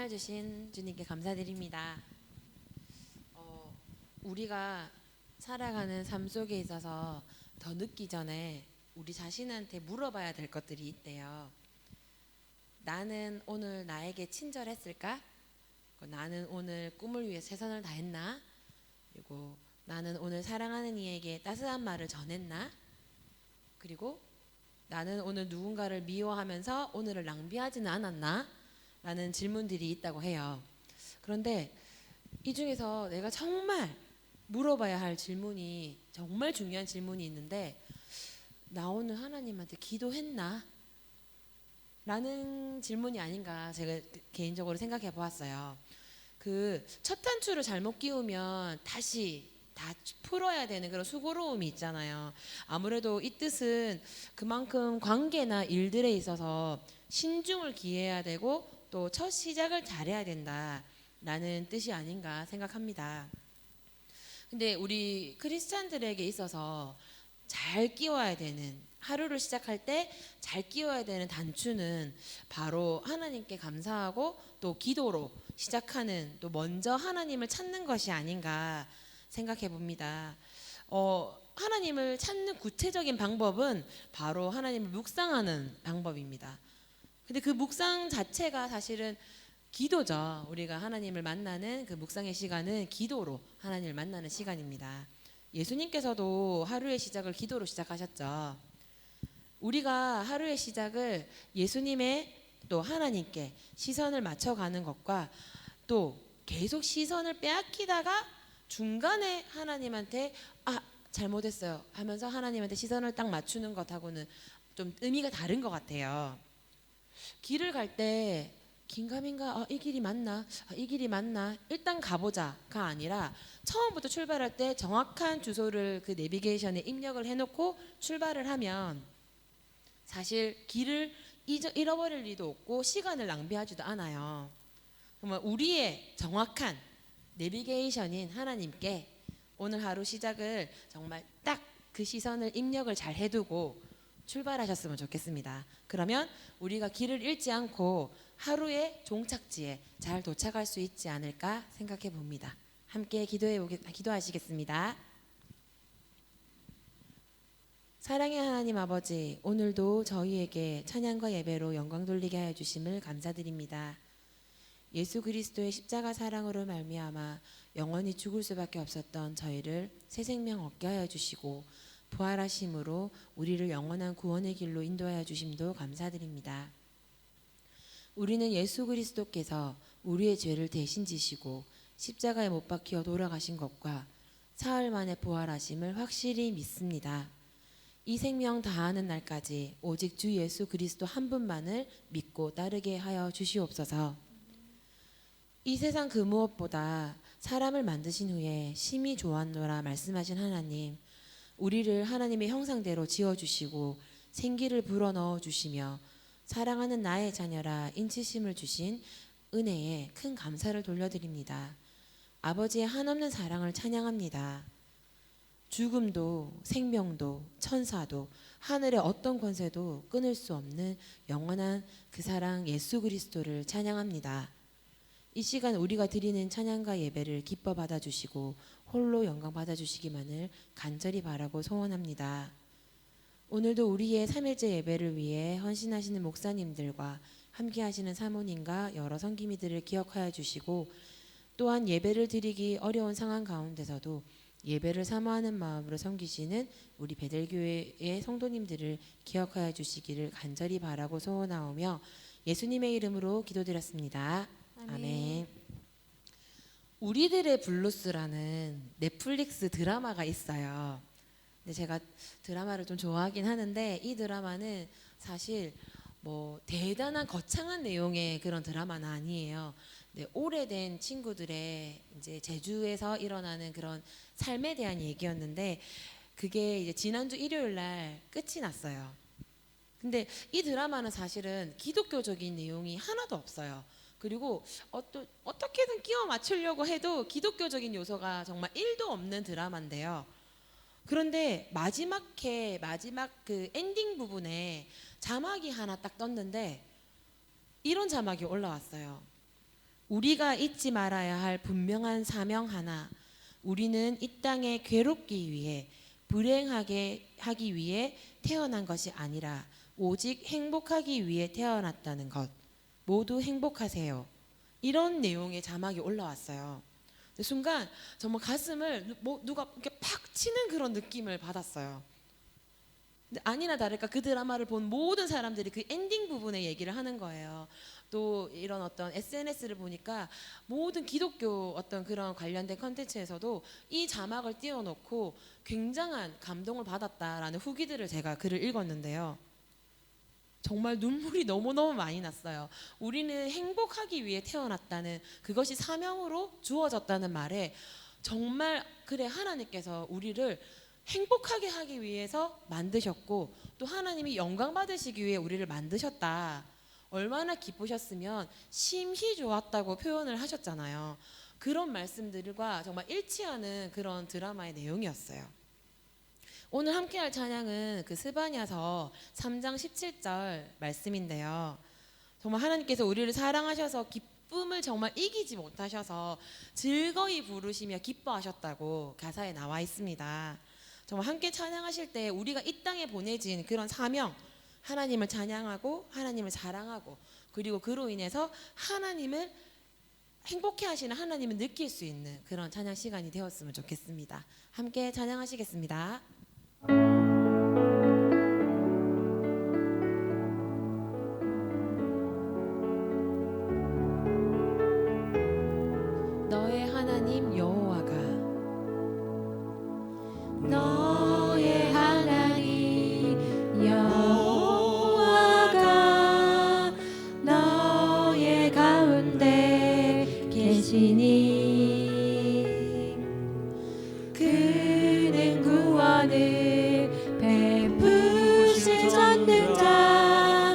날 주신 주님께 감사드립니다. 우리가 살아가는 삶 속에 있어서 더 늦기 전에 우리 자신한테 물어봐야 될 것들이 있대요. 나는 오늘 나에게 친절했을까? 나는 오늘 꿈을 위해 최선을 다했나? 그리고 나는 오늘 사랑하는 이에게 따스한 말을 전했나? 그리고 나는 오늘 누군가를 미워하면서 오늘을 낭비하지는 않았나? 라는 질문들이 있다고 해요. 그런데 이 중에서 내가 정말 물어봐야 할 질문이 정말 중요한 질문이 있는데, 나 오늘 하나님한테 기도했나? 라는 질문이 아닌가 제가 개인적으로 생각해 보았어요. 그 첫 단추를 잘못 끼우면 다시 다 풀어야 되는 그런 수고로움이 있잖아요. 아무래도 이 뜻은 그만큼 관계나 일들에 있어서 신중을 기해야 되고 또 첫 시작을 잘해야 된다라는 뜻이 아닌가 생각합니다. 근데 우리 크리스찬들에게 있어서 잘 끼워야 되는, 하루를 시작할 때 잘 끼워야 되는 단추는 바로 하나님께 감사하고 또 기도로 시작하는, 또 먼저 하나님을 찾는 것이 아닌가 생각해 봅니다. 하나님을 찾는 구체적인 방법은 바로 하나님을 묵상하는 방법입니다. 근데 그 묵상 자체가 사실은 기도죠. 우리가 하나님을 만나는 그 묵상의 시간은 기도로 하나님을 만나는 시간입니다. 예수님께서도 하루의 시작을 기도로 시작하셨죠. 우리가 하루의 시작을 예수님의 또 하나님께 시선을 맞춰가는 것과 또 계속 시선을 빼앗기다가 중간에 하나님한테 잘못했어요 하면서 하나님한테 시선을 딱 맞추는 것하고는 좀 의미가 다른 것 같아요. 길을 갈 때 긴가민가 이 길이 맞나? 이 길이 맞나? 일단 가보자가 아니라 처음부터 출발할 때 정확한 주소를 그 내비게이션에 입력을 해놓고 출발을 하면 사실 길을 잃어버릴 리도 없고 시간을 낭비하지도 않아요. 그러면 우리의 정확한 내비게이션인 하나님께 오늘 하루 시작을 정말 딱 그 시선을 입력을 잘 해두고 출발하셨으면 좋겠습니다. 그러면 우리가 길을 잃지 않고 하루의 종착지에 잘 도착할 수 있지 않을까 생각해 봅니다. 함께 기도하시겠습니다. 사랑의 하나님 아버지, 오늘도 저희에게 찬양과 예배로 영광 돌리게 하여 주심을 감사드립니다. 예수 그리스도의 십자가 사랑으로 말미암아 영원히 죽을 수밖에 없었던 저희를 새 생명 얻게 하여 주시고 부활하심으로 우리를 영원한 구원의 길로 인도하여 주심도 감사드립니다. 우리는 예수 그리스도께서 우리의 죄를 대신 지시고 십자가에 못 박혀 돌아가신 것과 사흘 만에 부활하심을 확실히 믿습니다. 이 생명 다하는 날까지 오직 주 예수 그리스도 한 분만을 믿고 따르게 하여 주시옵소서. 이 세상 그 무엇보다 사람을 만드신 후에 심히 좋았노라 말씀하신 하나님, 우리를 하나님의 형상대로 지어주시고 생기를 불어넣어 주시며 사랑하는 나의 자녀라 인치심을 주신 은혜에 큰 감사를 돌려드립니다. 아버지의 한없는 사랑을 찬양합니다. 죽음도 생명도 천사도 하늘의 어떤 권세도 끊을 수 없는 영원한 그 사랑 예수 그리스도를 찬양합니다. 이 시간 우리가 드리는 찬양과 예배를 기뻐 받아주시고 홀로 영광 받아주시기만을 간절히 바라고 소원합니다. 오늘도 우리의 3일째 예배를 위해 헌신하시는 목사님들과 함께 하시는 사모님과 여러 성기미들을 기억하여 주시고, 또한 예배를 드리기 어려운 상황 가운데서도 예배를 사모하는 마음으로 섬기시는 우리 베델교회의 성도님들을 기억하여 주시기를 간절히 바라고 소원하오며 예수님의 이름으로 기도드렸습니다. 아멘. 우리들의 블루스라는 넷플릭스 드라마가 있어요. 근데 제가 드라마를 좀 좋아하긴 하는데 이 드라마는 사실 뭐 대단한 거창한 내용의 그런 드라마는 아니에요. 네, 오래된 친구들의 이제 제주에서 일어나는 그런 삶에 대한 얘기였는데 그게 이제 지난주 일요일 날 끝이 났어요. 근데 이 드라마는 사실은 기독교적인 내용이 하나도 없어요. 그리고 어떻게든 끼워 맞추려고 해도 기독교적인 요소가 정말 1도 없는 드라마인데요. 그런데 마지막 그 엔딩 부분에 자막이 하나 딱 떴는데 이런 자막이 올라왔어요. 우리가 잊지 말아야 할 분명한 사명 하나. 우리는 이 땅에 괴롭기 위해, 불행하게 하기 위해 태어난 것이 아니라 오직 행복하기 위해 태어났다는 것. 모두 행복하세요. 이런 내용의 자막이 올라왔어요. 순간 정말 가슴을 누가 이렇게 팍 치는 그런 느낌을 받았어요. 근데 아니나 다를까 그 드라마를 본 모든 사람들이 그 엔딩 부분의 얘기를 하는 거예요. 또 이런 어떤 SNS를 보니까 모든 기독교 어떤 그런 관련된 컨텐츠에서도 이 자막을 띄워놓고 굉장한 감동을 받았다라는 후기들을 제가 글을 읽었는데요. 정말 눈물이 너무너무 많이 났어요. 우리는 행복하기 위해 태어났다는, 그것이 사명으로 주어졌다는 말에 정말 그래, 하나님께서 우리를 행복하게 하기 위해서 만드셨고 또 하나님이 영광 받으시기 위해 우리를 만드셨다. 얼마나 기쁘셨으면 심히 좋았다고 표현을 하셨잖아요. 그런 말씀들과 정말 일치하는 그런 드라마의 내용이었어요. 오늘 함께할 찬양은 그 스바냐서 3장 17절 말씀인데요. 정말 하나님께서 우리를 사랑하셔서 기쁨을 정말 이기지 못하셔서 즐거이 부르시며 기뻐하셨다고 가사에 나와 있습니다. 정말 함께 찬양하실 때 우리가 이 땅에 보내진 그런 사명, 하나님을 찬양하고 하나님을 사랑하고 그리고 그로 인해서 하나님을 행복해 하시는 하나님을 느낄 수 있는 그런 찬양 시간이 되었으면 좋겠습니다. 함께 찬양하시겠습니다. 너의 하나님 여호와가, 너의 하나님 여호와가 너의 가운데 계시니 그는 구원을 베푸신 전능자시라.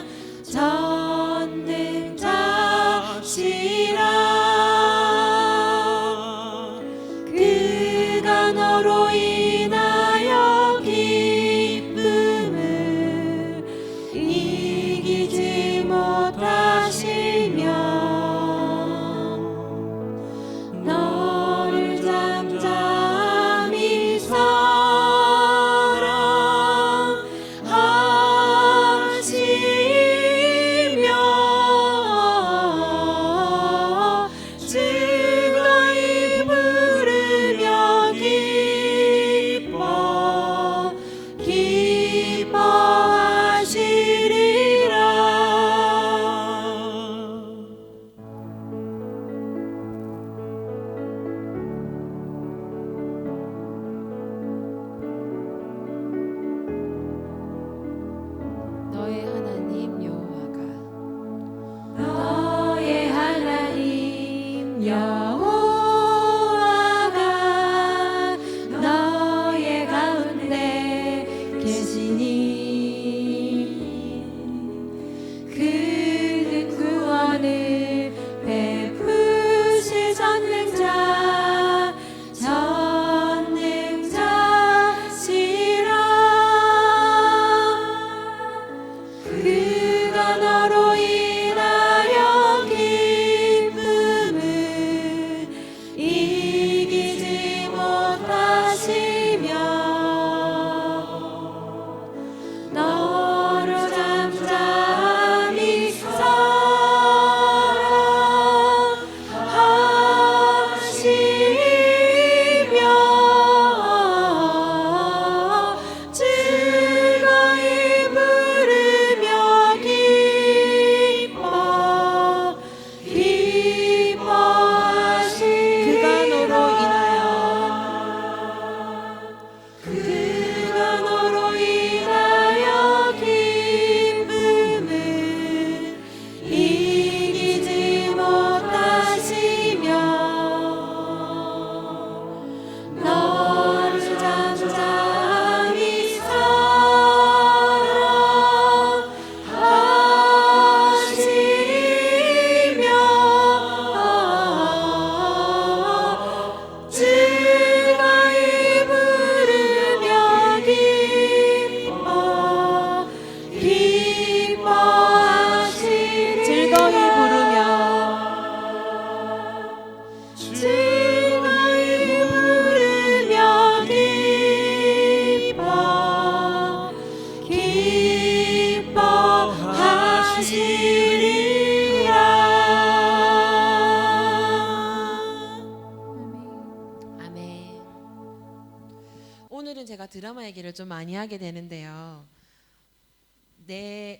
드라마 얘기를 좀 많이 하게 되는데요.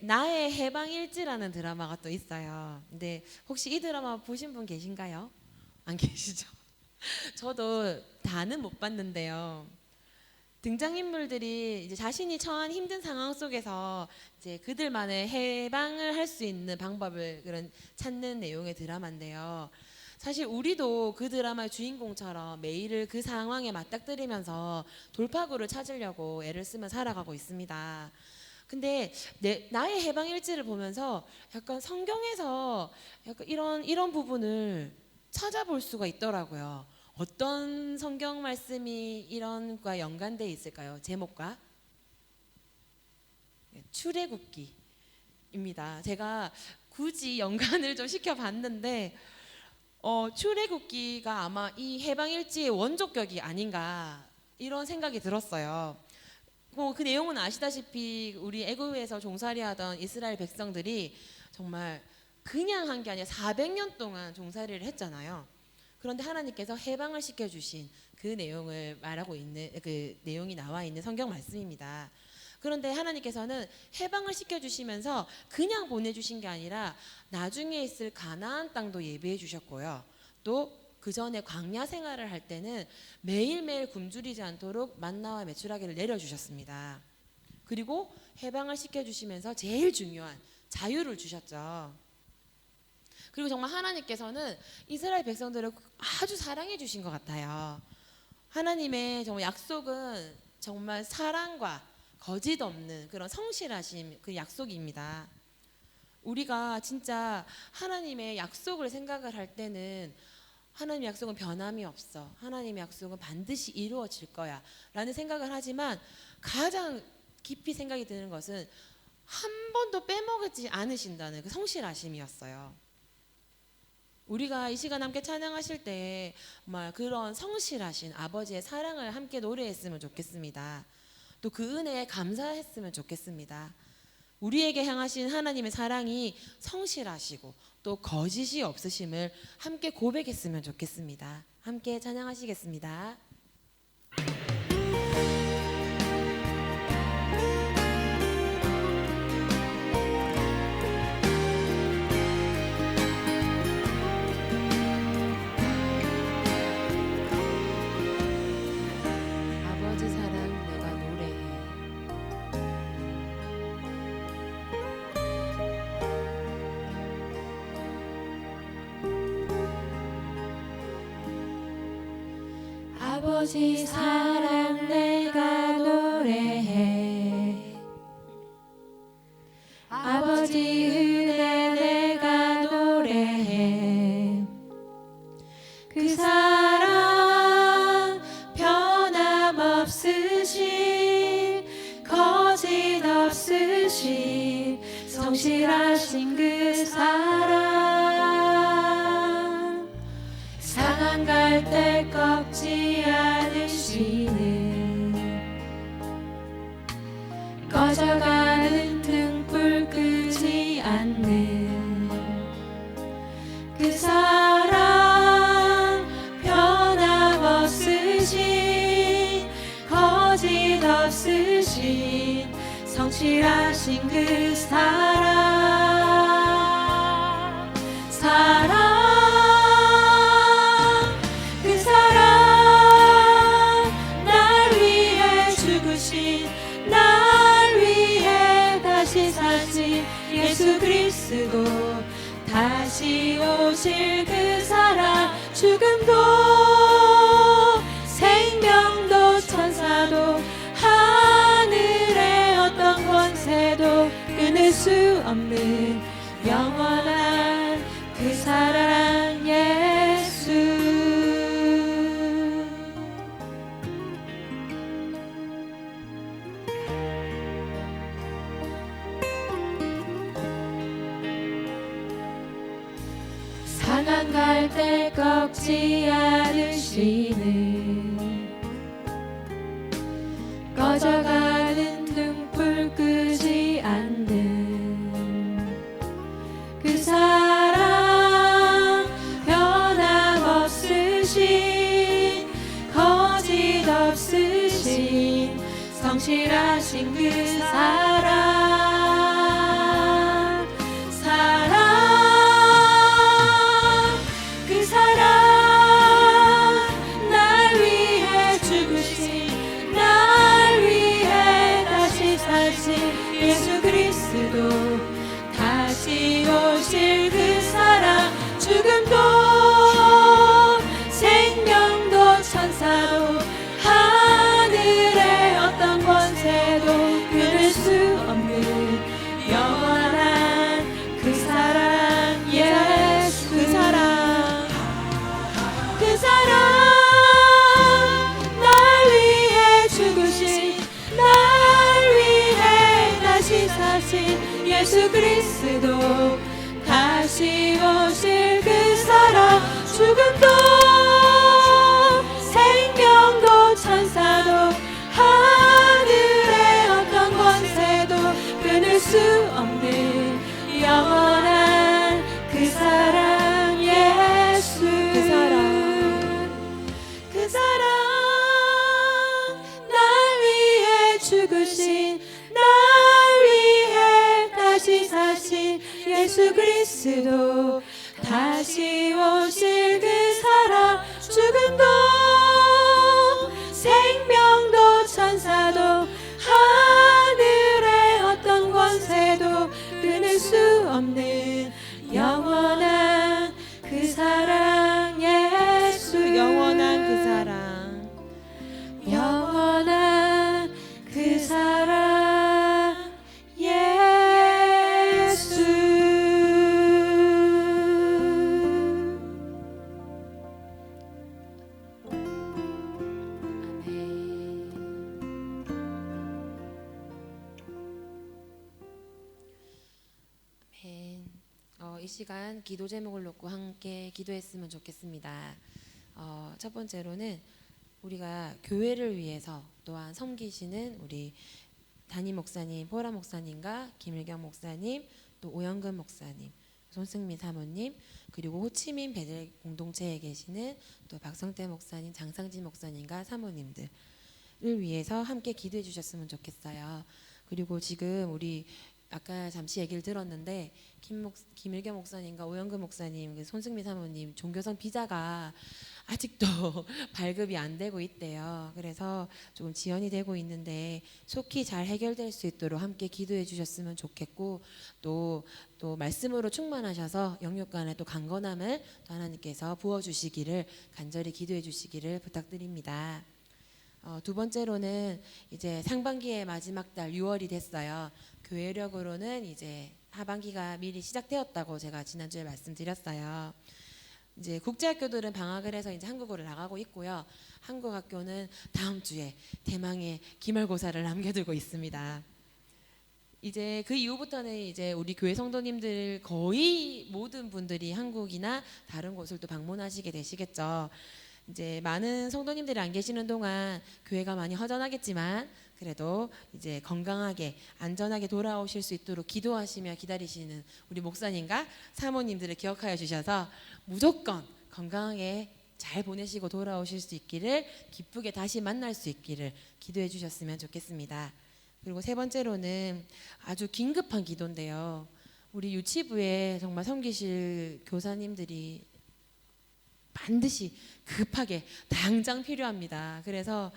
나의 해방일지라는 드라마가 또 있어요. 근데 혹시 이 드라마 보신 분 계신가요? 안 계시죠? 저도 다는 못 봤는데요. 등장인물들이 이제 자신이 처한 힘든 상황 속에서 이제 그들만의 해방을 할 수 있는 방법을 그런 찾는 내용의 드라마인데요. 사실 우리도 그 드라마의 주인공처럼 매일을 그 상황에 맞닥뜨리면서 돌파구를 찾으려고 애를 쓰며 살아가고 있습니다. 근데 나의 해방일지를 보면서 약간 성경에서 약간 이런 부분을 찾아볼 수가 있더라고요. 어떤 성경 말씀이 이런과 연관되어 있을까요? 제목과 출애굽기입니다. 제가 굳이 연관을 좀 시켜봤는데 출애굽기가 아마 이 해방일지의 원조격이 아닌가 이런 생각이 들었어요. 그 내용은 아시다시피 우리 애굽에서 종살이하던 이스라엘 백성들이 정말 그냥 한 게 아니라 400년 동안 종살이를 했잖아요. 그런데 하나님께서 해방을 시켜주신 그 내용을 말하고 있는 그 내용이 나와 있는 성경 말씀입니다. 그런데 하나님께서는 해방을 시켜주시면서 그냥 보내주신 게 아니라 나중에 있을 가나안 땅도 예비해 주셨고요. 또 그 전에 광야 생활을 할 때는 매일매일 굶주리지 않도록 만나와 메추라기를 내려주셨습니다. 그리고 해방을 시켜주시면서 제일 중요한 자유를 주셨죠. 그리고 정말 하나님께서는 이스라엘 백성들을 아주 사랑해 주신 것 같아요. 하나님의 정말 약속은 정말 사랑과 거짓 없는 그런 성실하심 그 약속입니다. 우리가 진짜 하나님의 약속을 생각을 할 때는 하나님의 약속은 변함이 없어. 하나님의 약속은 반드시 이루어질 거야 라는 생각을 하지만 가장 깊이 생각이 드는 것은 한 번도 빼먹지 않으신다는 그 성실하심이었어요. 우리가 이 시간 함께 찬양하실 때 정말 그런 성실하신 아버지의 사랑을 함께 노래했으면 좋겠습니다. 또 그 은혜에 감사했으면 좋겠습니다. 우리에게 향하신 하나님의 사랑이 성실하시고 또 거짓이 없으심을 함께 고백했으면 좋겠습니다. 함께 찬양하시겠습니다. 아버지 사랑 내가 노래해. 아버지 사랑 내가 노래해. 아버지 은혜 내가 노래해. 그 사랑 변함없으신 거짓 없으신 성실하신 그 사랑 상한 갈대 꺾지 않으시는 꺼져가는 등불 끄지 않는 그 사랑 변함없으신 거짓 없으신 성실하신 그 사랑 그 사랑 날 위해 죽으신 날 위해 다시 사신 예수 그리스도 다시 오실 그 사랑 죽음도 생명도 천사도 하늘의 어떤 권세도 끊을 수 없는 영원한 그 사랑 예수. 상한 갈대 꺾지 않으시는 꺼져가는 등불 끄지 않는 그 사랑 변함없으신 거짓 없으신 사신 예수 그리스도 다시 오실 그 사랑 죽음도 생명도 천사도 하늘의 어떤 권세도 끊을 수 없는 영원한 그 사랑 예수 그 사랑 날 위해 죽으신 날 위해 다시 사신 예수 그리스도 다시 오실 그 사랑 죽음도 생명도 천사도 하늘의 어떤 권세도 끊을 수 없는 영원한 그 사랑 예수 그 사랑 날 위해 죽으신 날 위해 다시 사신 예수 그리스도 다시 오실 그 사랑 죽음도 생명도 천사도 하늘의 어떤 권세도 끊을 수 없는 영원한 그 사랑 예수 영원한 그 사랑 영원한 그 사랑 예수 아멘. 이 시간 기도 제목을 놓고 함께 기도했으면 좋겠습니다. 첫 번째로는 우리가 교회를 위해서 또한 섬기시는 우리 담임 목사님, 보라 목사님과 김일경 목사님, 또 오영근 목사님, 손승민 사모님, 그리고 호치민 베델 공동체에 계시는 또 박성태 목사님, 장상진 목사님과 사모님들을 위해서 함께 기도해 주셨으면 좋겠어요. 그리고 지금 우리 아까 잠시 얘기를 들었는데 김일경 목사님과 오영근 목사님, 손승민 사모님 종교성 비자가 아직도 발급이 안 되고 있대요. 그래서 조금 지연이 되고 있는데 속히 잘 해결될 수 있도록 함께 기도해 주셨으면 좋겠고 또 말씀으로 충만하셔서 영육간에 또 강건함을 또 하나님께서 부어주시기를 간절히 기도해 주시기를 부탁드립니다. 두 번째로는 이제 상반기의 마지막 달 6월이 됐어요. 교회력으로는 이제 하반기가 미리 시작되었다고 제가 지난주에 말씀드렸어요. 이제 국제학교들은 방학을 해서 이제 한국으로 나가고 있고요. 한국 학교는 다음 주에 대망의 기말고사를 남겨두고 있습니다. 이제 그 이후부터는 이제 우리 교회 성도님들 거의 모든 분들이 한국이나 다른 곳을 또 방문하시게 되시겠죠. 이제 많은 성도님들이 안 계시는 동안 교회가 많이 허전하겠지만 그래도 이제 건강하게 안전하게 돌아오실 수 있도록 기도하시며 기다리시는 우리 목사님과 사모님들을 기억하여 주셔서 무조건 건강하게 잘 보내시고 돌아오실 수 있기를 기쁘게 다시 만날 수 있기를 기도해 주셨으면 좋겠습니다. 그리고 세 번째로는 아주 긴급한 기도인데요. 우리 유치부에 정말 섬기실 교사님들이 반드시 급하게 당장 필요합니다. 그래서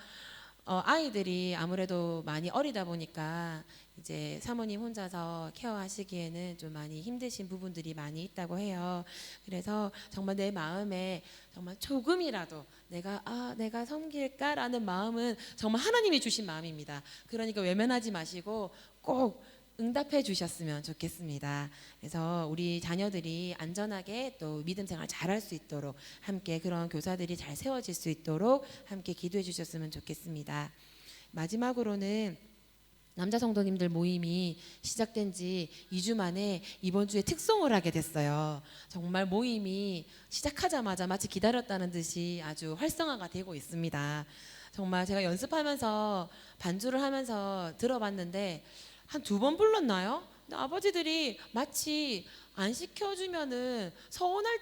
아이들이 아무래도 많이 어리다 보니까 이제 사모님 혼자서 케어하시기에는 좀 많이 힘드신 부분들이 많이 있다고 해요. 그래서 정말 내 마음에 정말 조금이라도 내가 섬길까라는 마음은 정말 하나님이 주신 마음입니다. 그러니까 외면하지 마시고 꼭 응답해 주셨으면 좋겠습니다. 그래서 우리 자녀들이 안전하게 또 믿음 생활 잘할 수 있도록 함께 그런 교사들이 잘 세워질 수 있도록 함께 기도해 주셨으면 좋겠습니다. 마지막으로는 남자 성도님들 모임이 시작된 지 2주 만에 이번 주에 특송을 하게 됐어요. 정말 모임이 시작하자마자 마치 기다렸다는 듯이 아주 활성화가 되고 있습니다. 정말 제가 연습하면서 반주를 하면서 들어봤는데 한 2번 불렀나요? 근데 아버지들이 마치 안 시켜주면은 서운할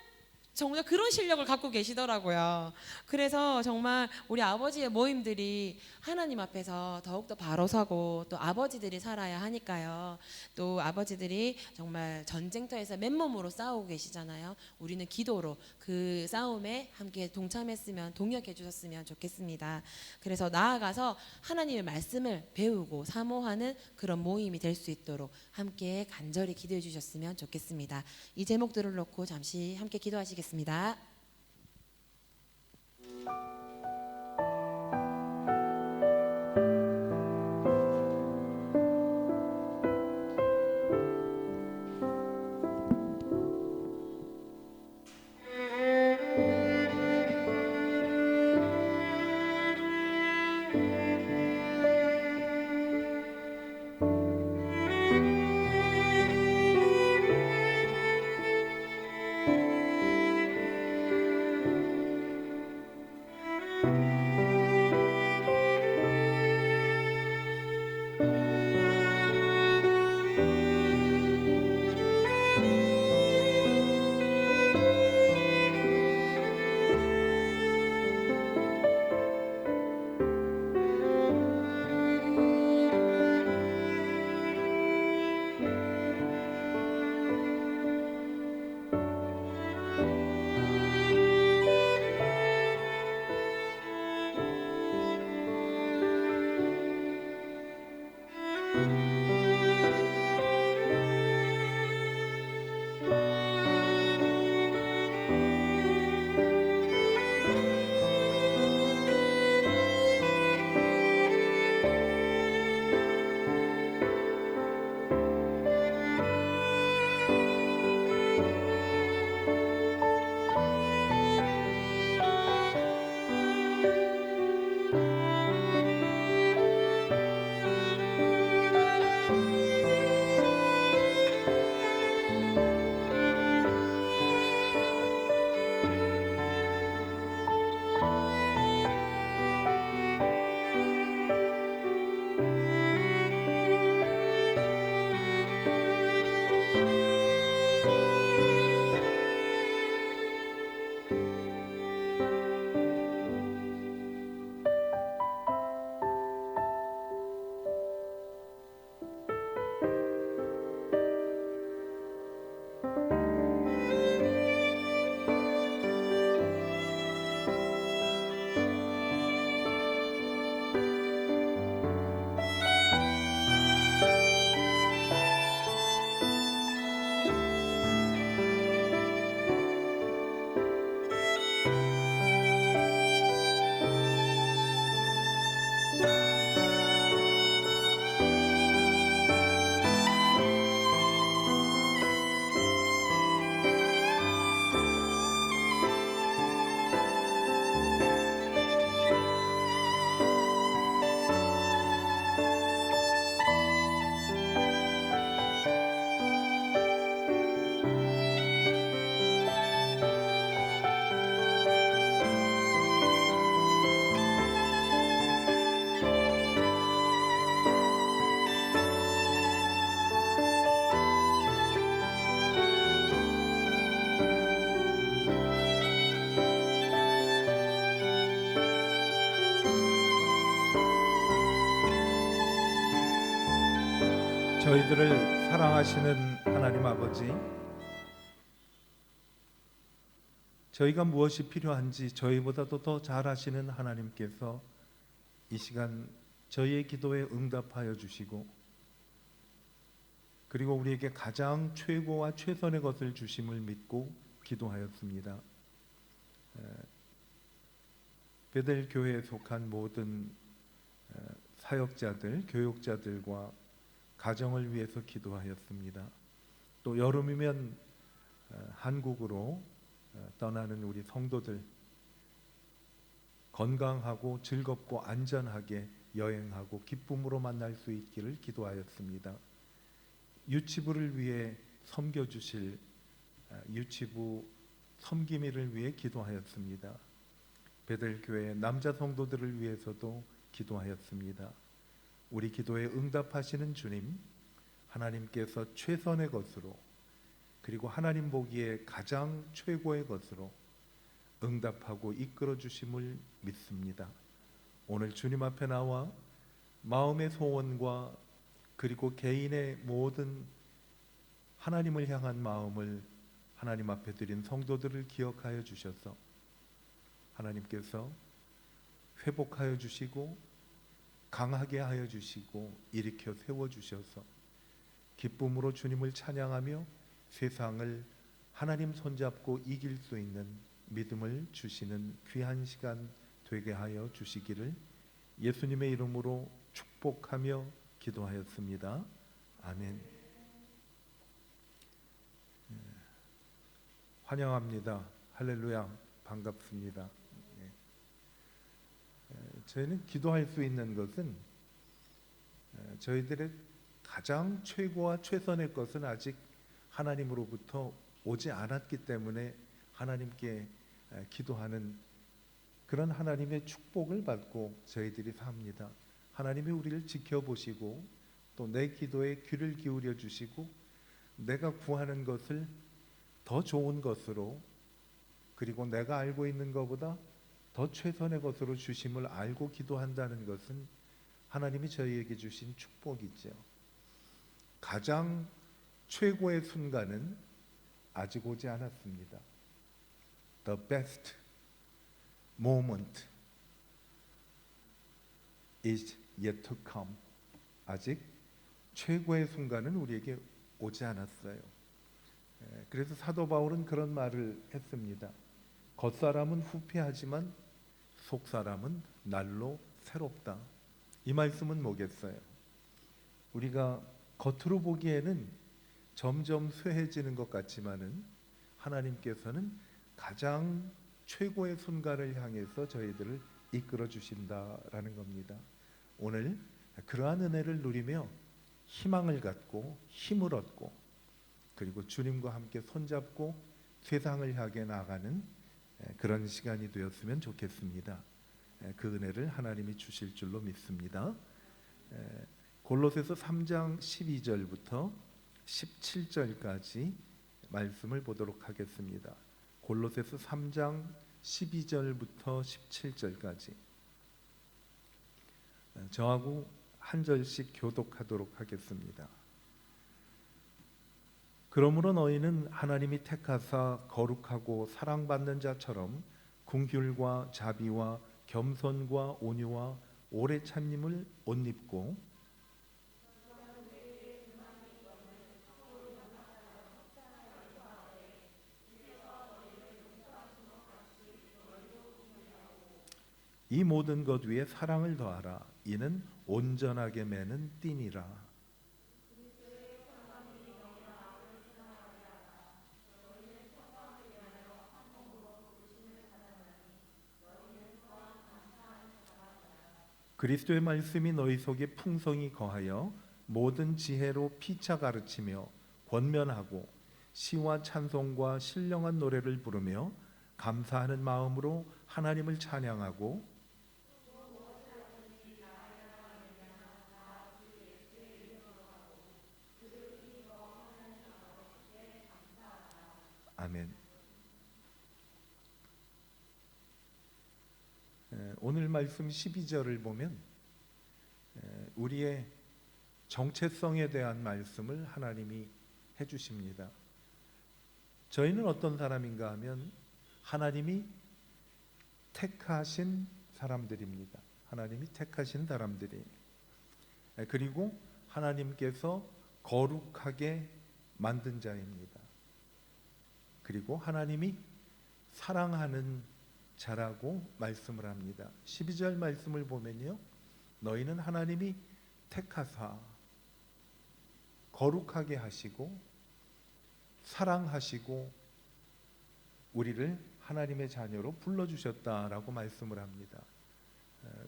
정말 그런 실력을 갖고 계시더라고요. 그래서 정말 우리 아버지의 모임들이 하나님 앞에서 더욱더 바로 서고 또 아버지들이 살아야 하니까요. 또 아버지들이 정말 전쟁터에서 맨몸으로 싸우고 계시잖아요. 우리는 기도로 그 싸움에 함께 동참했으면 동역해 주셨으면 좋겠습니다. 그래서 나아가서 하나님의 말씀을 배우고 사모하는 그런 모임이 될 수 있도록 함께 간절히 기도해 주셨으면 좋겠습니다. 이 제목들을 놓고 잠시 함께 기도하시겠습니다. 저희들을 사랑하시는 하나님 아버지, 저희가 무엇이 필요한지 저희보다도 더 잘 아시는 하나님께서 이 시간 저희의 기도에 응답하여 주시고, 그리고 우리에게 가장 최고와 최선의 것을 주심을 믿고 기도하였습니다. 베델 교회에 속한 모든 사역자들, 교육자들과 가정을 위해서 기도하였습니다. 또 여름이면 한국으로 떠나는 우리 성도들 건강하고 즐겁고 안전하게 여행하고 기쁨으로 만날 수 있기를 기도하였습니다. 유치부를 위해 섬겨주실 유치부 섬김이를 위해 기도하였습니다. 베델교회 남자 성도들을 위해서도 기도하였습니다. 우리 기도에 응답하시는 주님, 하나님께서 최선의 것으로 그리고 하나님 보기에 가장 최고의 것으로 응답하고 이끌어 주심을 믿습니다. 오늘 주님 앞에 나와 마음의 소원과 그리고 개인의 모든 하나님을 향한 마음을 하나님 앞에 드린 성도들을 기억하여 주셔서 하나님께서 회복하여 주시고 강하게 하여 주시고 일으켜 세워 주셔서 기쁨으로 주님을 찬양하며 세상을 하나님 손잡고 이길 수 있는 믿음을 주시는 귀한 시간 되게 하여 주시기를 예수님의 이름으로 축복하며 기도하였습니다. 아멘. 환영합니다. 할렐루야. 반갑습니다. 저희는 기도할 수 있는 것은 저희들의 가장 최고와 최선의 것은 아직 하나님으로부터 오지 않았기 때문에 하나님께 기도하는 그런 하나님의 축복을 받고 저희들이 삽니다. 하나님이 우리를 지켜보시고 또 내 기도에 귀를 기울여 주시고 내가 구하는 것을 더 좋은 것으로 그리고 내가 알고 있는 것보다 더 최선의 것으로 주심을 알고 기도한다는 것은 하나님이 저희에게 주신 축복이죠. 가장 최고의 순간은 아직 오지 않았습니다. The best moment is yet to come. 아직 최고의 순간은 우리에게 오지 않았어요. 그래서 사도 바울은 그런 말을 했습니다. 겉사람은 후패하지만 속사람은 날로 새롭다. 이 말씀은 뭐겠어요? 우리가 겉으로 보기에는 점점 쇠해지는 것 같지만은 하나님께서는 가장 최고의 순간을 향해서 저희들을 이끌어 주신다라는 겁니다. 오늘 그러한 은혜를 누리며 희망을 갖고 힘을 얻고 그리고 주님과 함께 손잡고 세상을 향해 나가는 그런 시간이 되었으면 좋겠습니다. 그 은혜를 하나님이 주실 줄로 믿습니다. 골로새서 3장 12절부터 17절까지 말씀을 보도록 하겠습니다. 골로새서 3장 12절부터 17절까지 저하고 한 절씩 교독하도록 하겠습니다. 그러므로 너희는 하나님이 택하사 거룩하고 사랑받는 자처럼 긍휼과 자비와 겸손과 온유와 오래 참님을 옷 입고 이 모든 것 위에 사랑을 더하라. 이는 온전하게 매는 띠니라. 그리스도의 말씀이 너희 속에 풍성히 거하여 모든 지혜로 피차 가르치며 권면하고 시와 찬송과 신령한 노래를 부르며 감사하는 마음으로 하나님을 찬양하고 아멘. 오늘 말씀 12절을 보면 우리의 정체성에 대한 말씀을 하나님이 해주십니다. 저희는 어떤 사람인가 하면 하나님이 택하신 사람들입니다. 하나님이 택하신 사람들이 그리고 하나님께서 거룩하게 만든 자입니다. 그리고 하나님이 사랑하는 자라고 말씀을 합니다. 12절 말씀을 보면요, 너희는 하나님이 택하사 거룩하게 하시고 사랑하시고 우리를 하나님의 자녀로 불러주셨다라고 말씀을 합니다.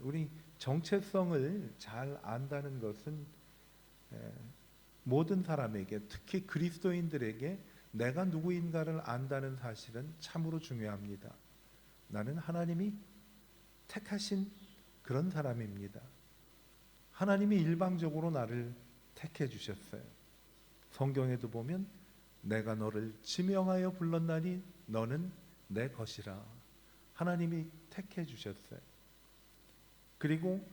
우리 정체성을 잘 안다는 것은 모든 사람에게, 특히 그리스도인들에게 내가 누구인가를 안다는 사실은 참으로 중요합니다. 나는 하나님이 택하신 그런 사람입니다. 하나님이 일방적으로 나를 택해 주셨어요. 성경에도 보면 내가 너를 지명하여 불렀나니 너는 내 것이라. 하나님이 택해 주셨어요. 그리고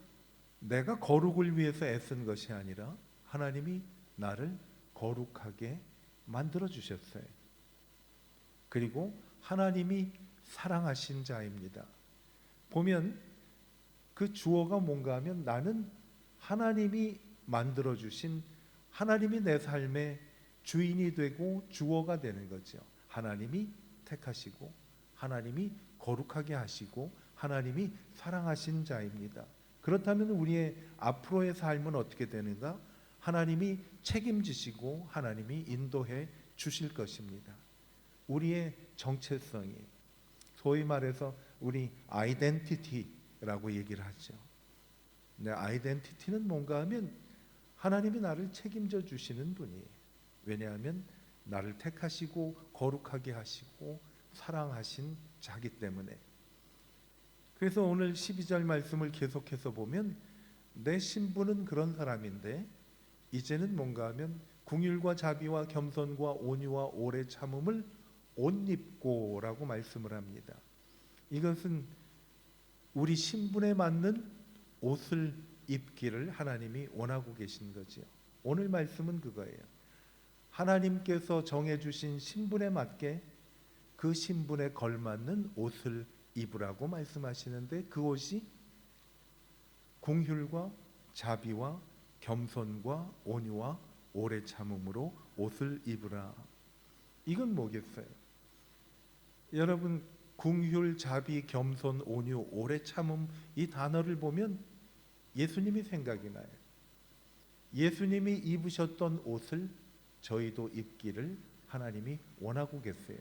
내가 거룩을 위해서 애쓴 것이 아니라 하나님이 나를 거룩하게 만들어 주셨어요. 그리고 하나님이 사랑하신 자입니다. 보면 그 주어가 뭔가 하면 나는 하나님이 만들어 주신, 하나님이 내 삶의 주인이 되고 주어가 되는 거죠. 하나님이 택하시고 하나님이 거룩하게 하시고 하나님이 사랑하신 자입니다. 그렇다면 우리의 앞으로의 삶은 어떻게 되는가? 하나님이 책임지시고 하나님이 인도해 주실 것입니다. 우리의 정체성이, 소위 말해서 우리 아이덴티티라고 얘기를 하죠. 내 아이덴티티는 뭔가 하면 하나님이 나를 책임져 주시는 분이에요. 왜냐하면 나를 택하시고 거룩하게 하시고 사랑하신 자기 때문에. 그래서 오늘 12절 말씀을 계속해서 보면 내 신분은 그런 사람인데 이제는 뭔가 하면 긍휼과 자비와 겸손과 온유와 오래 참음을 옷 입고 라고 말씀을 합니다. 이것은 우리 신분에 맞는 옷을 입기를 하나님이 원하고 계신 거죠. 오늘 말씀은 그거예요. 하나님께서 정해주신 신분에 맞게 그 신분에 걸맞는 옷을 입으라고 말씀하시는데 그 옷이 긍휼과 자비와 겸손과 온유와 오래 참음으로 옷을 입으라. 이건 뭐겠어요? 여러분, 긍휼, 자비, 겸손, 온유, 오래 참음 이 단어를 보면 예수님이 생각이 나요. 예수님이 입으셨던 옷을 저희도 입기를 하나님이 원하고 계세요.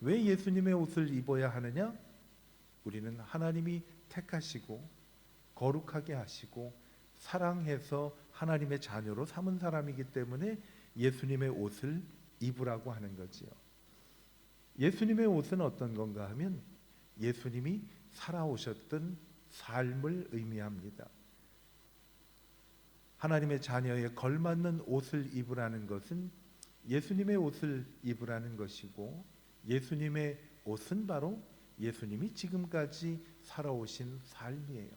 왜 예수님의 옷을 입어야 하느냐? 우리는 하나님이 택하시고 거룩하게 하시고 사랑해서 하나님의 자녀로 삼은 사람이기 때문에 예수님의 옷을 입으라고 하는 거지요. 예수님의 옷은 어떤 건가 하면 예수님이 살아오셨던 삶을 의미합니다. 하나님의 자녀에 걸맞는 옷을 입으라는 것은 예수님의 옷을 입으라는 것이고, 예수님의 옷은 바로 예수님이 지금까지 살아오신 삶이에요.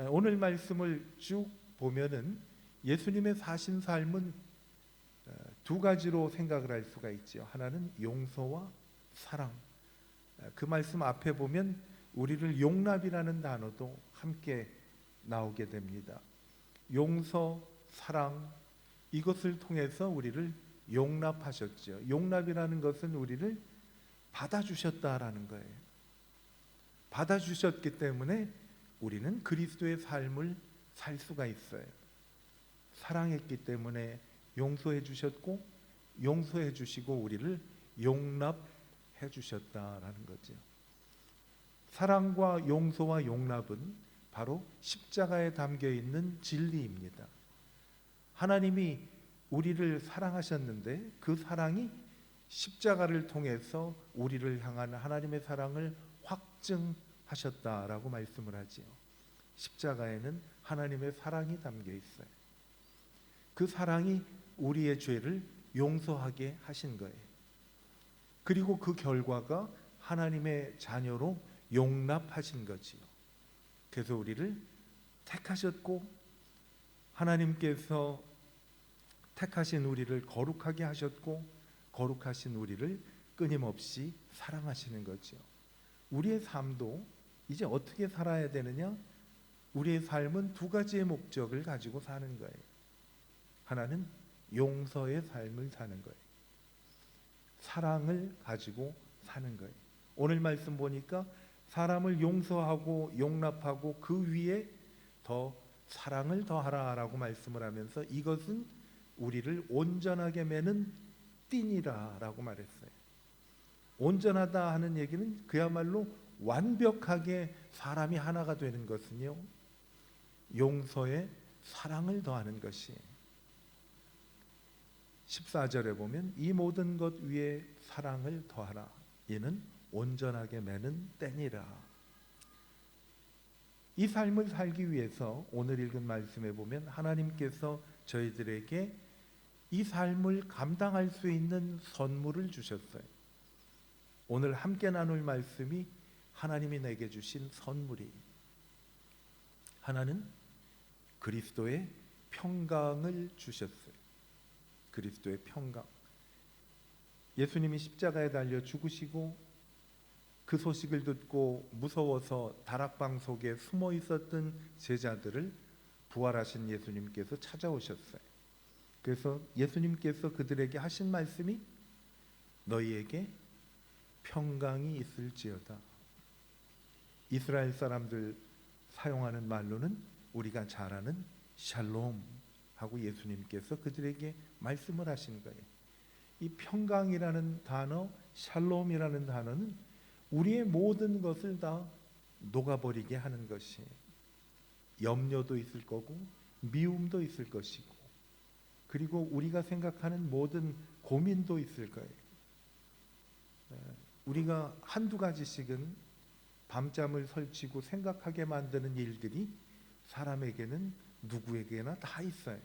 오늘 말씀을 쭉 보면은 예수님의 사신 삶은 두 가지로 생각을 할 수가 있죠. 하나는 용서와 사랑. 그 말씀 앞에 보면 우리를 용납이라는 단어도 함께 나오게 됩니다. 용서, 사랑, 이것을 통해서 우리를 용납하셨죠. 용납이라는 것은 우리를 받아주셨다라는 거예요. 받아주셨기 때문에 우리는 그리스도의 삶을 살 수가 있어요. 사랑했기 때문에 용서해 주셨고, 용서해 주시고 우리를 용납해 주셨다라는 거죠. 사랑과 용서와 용납은 바로 십자가에 담겨 있는 진리입니다. 하나님이 우리를 사랑하셨는데 그 사랑이 십자가를 통해서 우리를 향한 하나님의 사랑을 확증하셨다라고 말씀을 하지요. 십자가에는 하나님의 사랑이 담겨 있어요. 그 사랑이 우리의 죄를 용서하게 하신 거예요. 그리고 그 결과가 하나님의 자녀로 용납하신 거지요. 그래서 우리를 택하셨고 하나님께서 택하신 우리를 거룩하게 하셨고 거룩하신 우리를 끊임없이 사랑하시는 거죠. 우리의 삶도 이제 어떻게 살아야 되느냐? 우리의 삶은 두 가지의 목적을 가지고 사는 거예요. 하나는 용서의 삶을 사는 거예요. 사랑을 가지고 사는 거예요. 오늘 말씀 보니까 사람을 용서하고 용납하고 그 위에 더 사랑을 더하라라고 말씀을 하면서 이것은 우리를 온전하게 매는 띠니라라고 말했어요. 온전하다 하는 얘기는 그야말로 완벽하게 사람이 하나가 되는 것은요, 용서에 사랑을 더하는 것이. 14절에 보면 이 모든 것 위에 사랑을 더하라. 이는 온전하게 매는 떼니라. 이 삶을 살기 위해서 오늘 읽은 말씀에 보면 하나님께서 저희들에게 이 삶을 감당할 수 있는 선물을 주셨어요. 오늘 함께 나눌 말씀이 하나님이 내게 주신 선물이에요. 하나는 그리스도의 평강을 주셨어요. 그리스도의 평강. 예수님이 십자가에 달려 죽으시고 그 소식을 듣고 무서워서 다락방 속에 숨어 있었던 제자들을 부활하신 예수님께서 찾아오셨어요. 그래서 예수님께서 그들에게 하신 말씀이 너희에게 평강이 있을지어다. 이스라엘 사람들 사용하는 말로는 우리가 잘 아는 샬롬 하고 예수님께서 그들에게 말씀을 하신 거예요. 이 평강이라는 단어, 샬롬이라는 단어는 우리의 모든 것을 다 녹아버리게 하는 것이에요. 염려도 있을 거고 미움도 있을 것이고 그리고 우리가 생각하는 모든 고민도 있을 거예요. 우리가 한두 가지씩은 밤잠을 설치고 생각하게 만드는 일들이 사람에게는 누구에게나 다 있어요.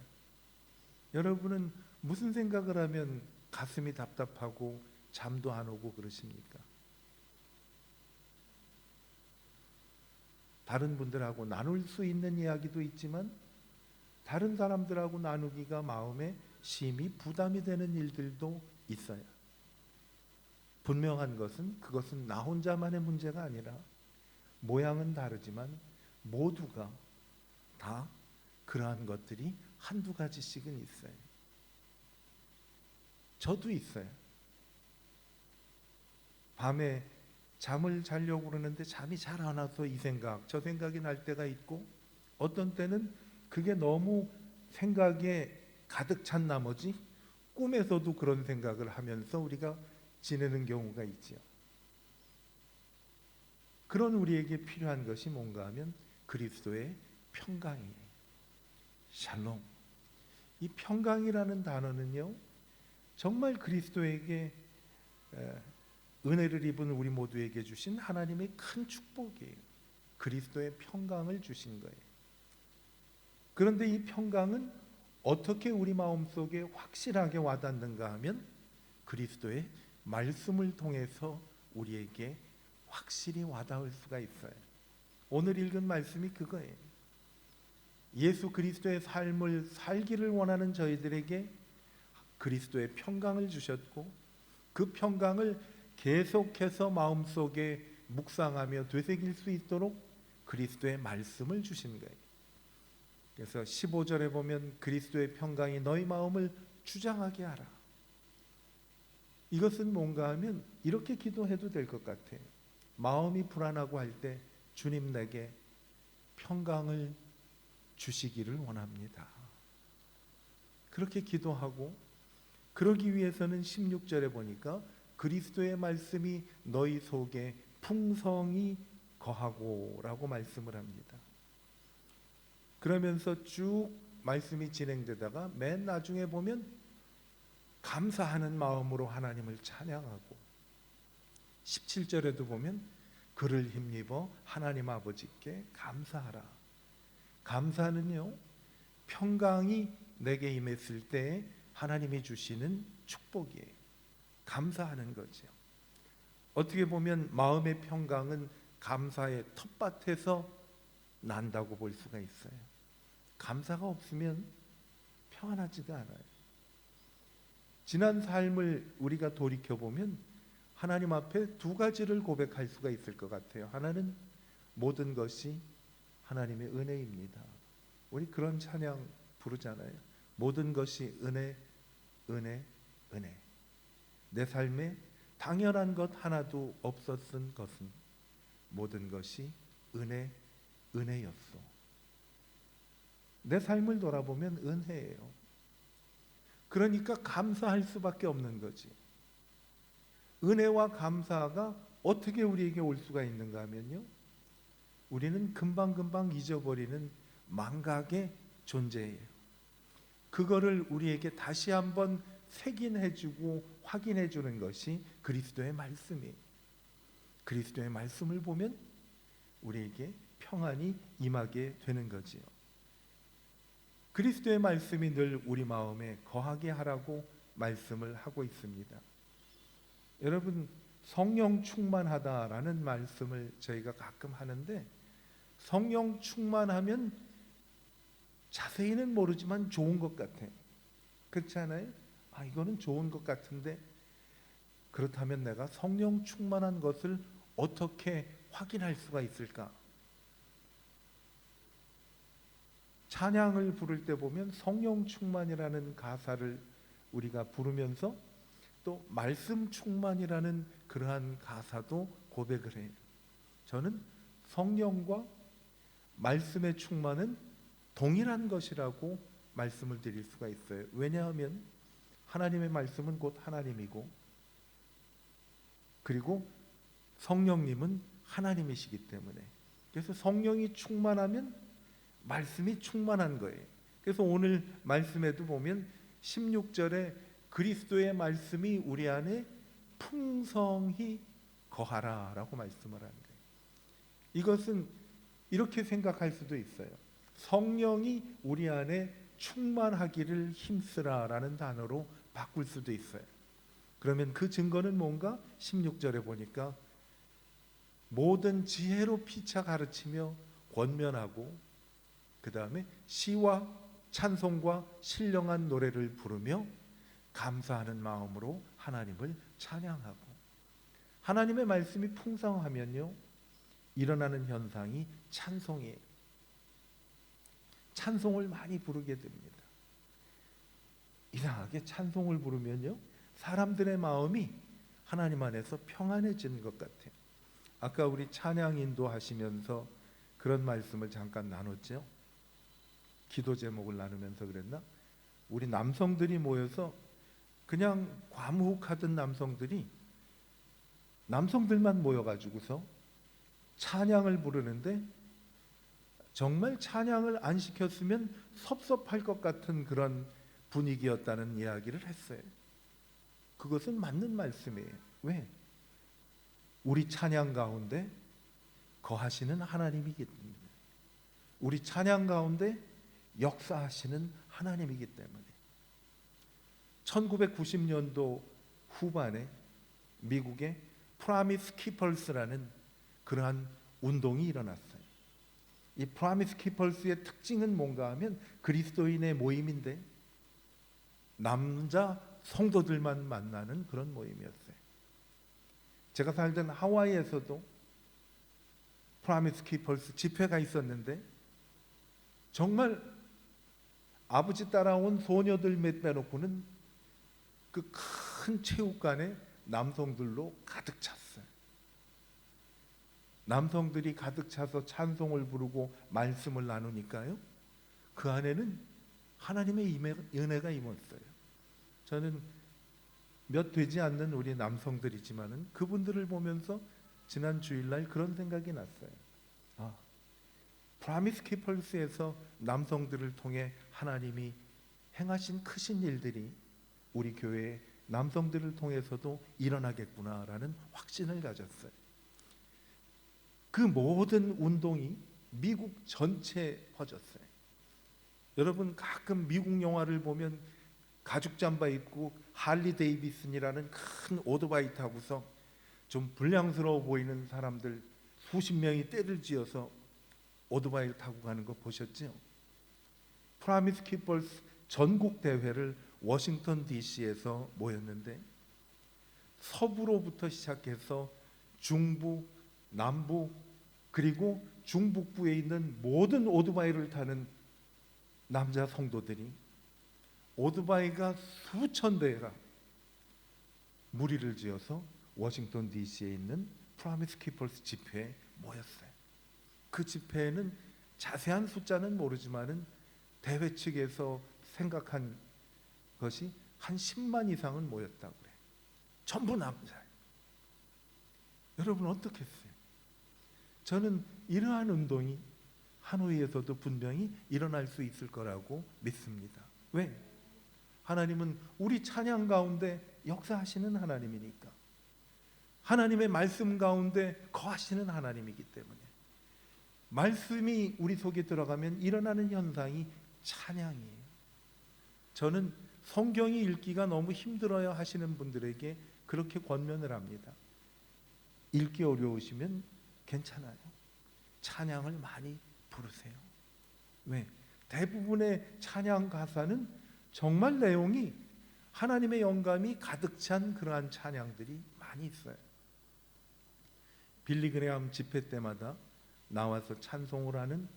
여러분은 무슨 생각을 하면 가슴이 답답하고 잠도 안 오고 그러십니까? 다른 분들하고 나눌 수 있는 이야기도 있지만 다른 사람들하고 나누기가 마음에 심히 부담이 되는 일들도 있어요. 분명한 것은 그것은 나 혼자만의 문제가 아니라 모양은 다르지만 모두가 다 그러한 것들이 한두 가지씩은 있어요. 저도 있어요. 밤에 잠을 자려고 그러는데 잠이 잘 안 와서 이 생각 저 생각이 날 때가 있고 어떤 때는 그게 너무 생각에 가득 찬 나머지 꿈에서도 그런 생각을 하면서 우리가 지내는 경우가 있죠. 그런 우리에게 필요한 것이 뭔가 하면 그리스도의 평강이에요. 샬롬. 이 평강이라는 단어는요, 정말 그리스도에게 은혜를 입은 우리 모두에게 주신 하나님의 큰 축복이에요. 그리스도의 평강을 주신 거예요. 그런데 이 평강은 어떻게 우리 마음속에 확실하게 와닿는가 하면 그리스도의 말씀을 통해서 우리에게 확실히 와닿을 수가 있어요. 오늘 읽은 말씀이 그거예요. 예수 그리스도의 삶을 살기를 원하는 저희들에게 그리스도의 평강을 주셨고 그 평강을 계속해서 마음속에 묵상하며 되새길 수 있도록 그리스도의 말씀을 주신 거예요. 그래서 15절에 보면 그리스도의 평강이 너희 마음을 주장하게 하라. 이것은 뭔가 하면 이렇게 기도해도 될 것 같아요. 마음이 불안하고 할 때 주님 내게 평강을 주시기를 원합니다. 그렇게 기도하고 그러기 위해서는 16절에 보니까 그리스도의 말씀이 너희 속에 풍성히 거하고 라고 말씀을 합니다. 그러면서 쭉 말씀이 진행되다가 맨 나중에 보면 감사하는 마음으로 하나님을 찬양하고 17절에도 보면 그를 힘입어 하나님 아버지께 감사하라. 감사는요, 평강이 내게 임했을 때 하나님이 주시는 축복이에요. 감사하는 거죠. 어떻게 보면 마음의 평강은 감사의 텃밭에서 난다고 볼 수가 있어요. 감사가 없으면 평안하지가 않아요. 지난 삶을 우리가 돌이켜보면 하나님 앞에 두 가지를 고백할 수가 있을 것 같아요. 하나는 모든 것이 하나님의 은혜입니다. 우리 그런 찬양 부르잖아요. 모든 것이 은혜, 은혜, 은혜. 내 삶에 당연한 것 하나도 없었은 것은 모든 것이 은혜, 은혜였소. 내 삶을 돌아보면 은혜예요. 그러니까 감사할 수밖에 없는 거지. 은혜와 감사가 어떻게 우리에게 올 수가 있는가 하면요, 우리는 금방금방 잊어버리는 망각의 존재예요. 그거를 우리에게 다시 한번 색인해주고 확인해주는 것이 그리스도의 말씀이에요. 그리스도의 말씀을 보면 우리에게 평안이 임하게 되는 거지요. 그리스도의 말씀이 늘 우리 마음에 거하게 하라고 말씀을 하고 있습니다. 여러분, 성령 충만하다라는 말씀을 저희가 가끔 하는데, 성령 충만하면 자세히는 모르지만 좋은 것 같아요. 그렇지 않아요? 이거는 좋은 것 같은데, 그렇다면 내가 성령 충만한 것을 어떻게 확인할 수가 있을까? 찬양을 부를 때 보면 성령 충만이라는 가사를 우리가 부르면서 또 말씀 충만이라는 그러한 가사도 고백을 해요. 저는 성령과 말씀의 충만은 동일한 것이라고 말씀을 드릴 수가 있어요. 왜냐하면 하나님의 말씀은 곧 하나님이고, 그리고 성령님은 하나님이시기 때문에, 그래서 성령이 충만하면 말씀이 충만한 거예요. 그래서 오늘 말씀에도 보면 16절에 그리스도의 말씀이 우리 안에 풍성히 거하라 라고 말씀을 하는 거예요. 이것은 이렇게 생각할 수도 있어요. 성령이 우리 안에 충만하기를 힘쓰라 라는 단어로 바꿀 수도 있어요. 그러면 그 증거는 뭔가? 16절에 보니까 모든 지혜로 피차 가르치며 권면하고, 그 다음에 시와 찬송과 신령한 노래를 부르며 감사하는 마음으로 하나님을 찬양하고. 하나님의 말씀이 풍성하면요, 일어나는 현상이 찬송이에요. 찬송을 많이 부르게 됩니다. 이상하게 찬송을 부르면요, 사람들의 마음이 하나님 안에서 평안해지는 것 같아요. 아까 우리 찬양 인도하시면서 그런 말씀을 잠깐 나눴죠. 기도 제목을 나누면서 그랬나? 우리 남성들이 모여서 그냥 과묵하던 남성들만 모여가지고서 찬양을 부르는데, 정말 찬양을 안 시켰으면 섭섭할 것 같은 그런 분위기였다는 이야기를 했어요. 그것은 맞는 말씀이에요. 왜? 우리 찬양 가운데 거하시는 하나님이기 때문에, 우리 찬양 가운데 역사하시는 하나님이기 때문에. 1990년도 후반에 미국의 프라미스 키퍼스라는 그러한 운동이 일어났어요. 이 프라미스 키퍼스의 특징은 뭔가 하면 그리스도인의 모임인데 남자 성도들만 만나는 그런 모임이었어요. 제가 살던 하와이에서도 프라미스 키퍼스 집회가 있었는데, 정말 아버지 따라온 소녀들 몇 빼놓고는 그 큰 체육관에 남성들로 가득 찼어요. 남성들이 가득 차서 찬송을 부르고 말씀을 나누니까요, 그 안에는 하나님의 은혜가 임했어요. 저는 몇 되지 않는 우리 남성들이지만은 그분들을 보면서 지난 주일날 그런 생각이 났어요. 프라미스 키퍼스에서 남성들을 통해 하나님이 행하신 크신 일들이 우리 교회의 남성들을 통해서도 일어나겠구나라는 확신을 가졌어요. 그 모든 운동이 미국 전체에 퍼졌어요. 여러분, 가끔 미국 영화를 보면 가죽 잠바 입고 할리 데이비슨이라는 큰 오토바이 타고서 좀 불량스러워 보이는 사람들 수십 명이 떼를 지어서 오토바이를 타고 가는 거 보셨죠? 프라미스 키퍼스 전국 대회를 워싱턴 DC에서 모였는데, 서부로부터 시작해서 중부, 남부, 그리고 중북부에 있는 모든 오토바이를 타는 남자 성도들이, 오토바이가 수천 대가 무리를 지어서 워싱턴 DC에 있는 프라미스 키퍼스 집회에 모였어요. 그 집회에는 자세한 숫자는 모르지만은 대회 측에서 생각한 것이 한 10만 이상은 모였다고 그래요. 전부 남자예요. 여러분 어떻겠어요? 저는 이러한 운동이 하노이에서도 분명히 일어날 수 있을 거라고 믿습니다. 왜? 하나님은 우리 찬양 가운데 역사하시는 하나님이니까. 하나님의 말씀 가운데 거하시는 하나님이기 때문에. 말씀이 우리 속에 들어가면 일어나는 현상이 찬양이에요. 저는 성경이 읽기가 너무 힘들어요 하시는 분들에게 그렇게 권면을 합니다. 읽기 어려우시면 괜찮아요. 찬양을 많이 부르세요. 왜? 대부분의 찬양 가사는 정말 내용이 하나님의 영감이 가득 찬 그러한 찬양들이 많이 있어요. 빌리 그레함 집회 때마다 나와서 찬송을 하는,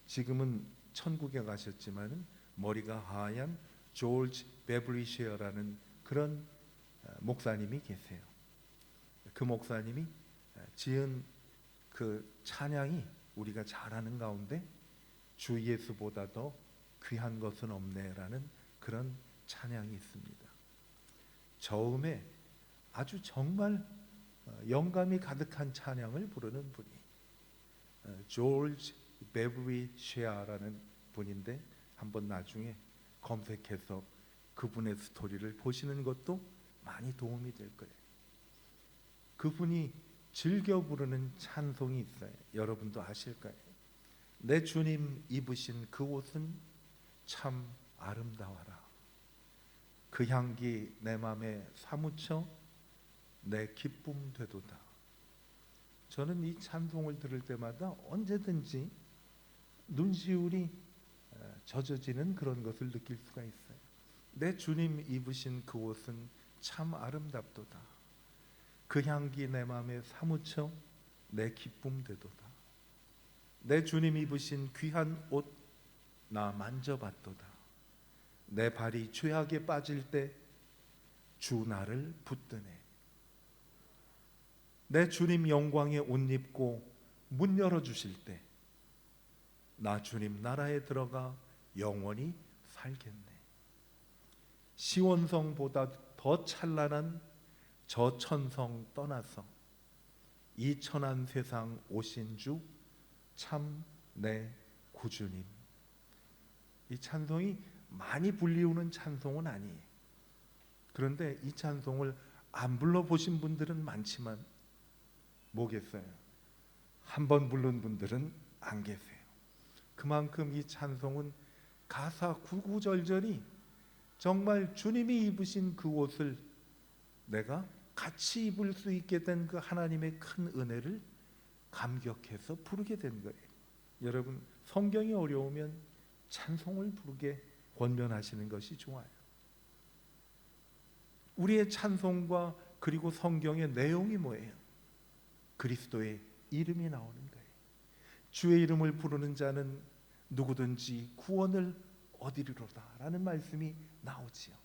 지금은 천국에 가셨지만 머리가 하얀 조지 베브리쉐어라는 그런 목사님이 계세요. 그 목사님이 지은 그 찬양이 우리가 잘하는 가운데 주 예수보다 더 귀한 것은 없네라는 그런 찬양이 있습니다. 저음에 아주 정말 영감이 가득한 찬양을 부르는 분이 조지 베브리 쉐아라는 분인데, 한번 나중에 검색해서 그분의 스토리를 보시는 것도 많이 도움이 될 거예요. 그분이 즐겨 부르는 찬송이 있어요. 여러분도 아실 거예요. 내 주님 입으신 그 옷은 참 아름다워라. 그 향기 내 맘에 사무쳐 내 기쁨 되도다. 저는 이 찬송을 들을 때마다 언제든지 눈시울이 젖어지는 그런 것을 느낄 수가 있어요. 내 주님 입으신 그 옷은 참 아름답도다. 그 향기 내 맘에 사무쳐 내 기쁨 되도다. 내 주님 입으신 귀한 옷 나 만져봤도다. 내 발이 죄악에 빠질 때 주 나를 붙드네. 내 주님 영광의 옷 입고 문 열어주실 때 나 주님 나라에 들어가 영원히 살겠네. 시온성보다 더 찬란한 저 천성 떠나서 이 천한 세상 오신 주 참 내 구주님. 이 찬송이 많이 불리우는 찬송은 아니에요. 그런데 이 찬송을 안 불러보신 분들은 많지만 뭐겠어요? 한 번 부른 분들은 안 계세요. 그만큼 이 찬송은 가사 구구절절이 정말 주님이 입으신 그 옷을 내가 같이 입을 수 있게 된 그 하나님의 큰 은혜를 감격해서 부르게 된 거예요. 여러분, 성경이 어려우면 찬송을 부르게 권면하시는 것이 좋아요. 우리의 찬송과 그리고 성경의 내용이 뭐예요? 그리스도의 이름이 나오는 거예요. 주의 이름을 부르는 자는 누구든지 구원을 얻으리로다 라는 말씀이 나오지요.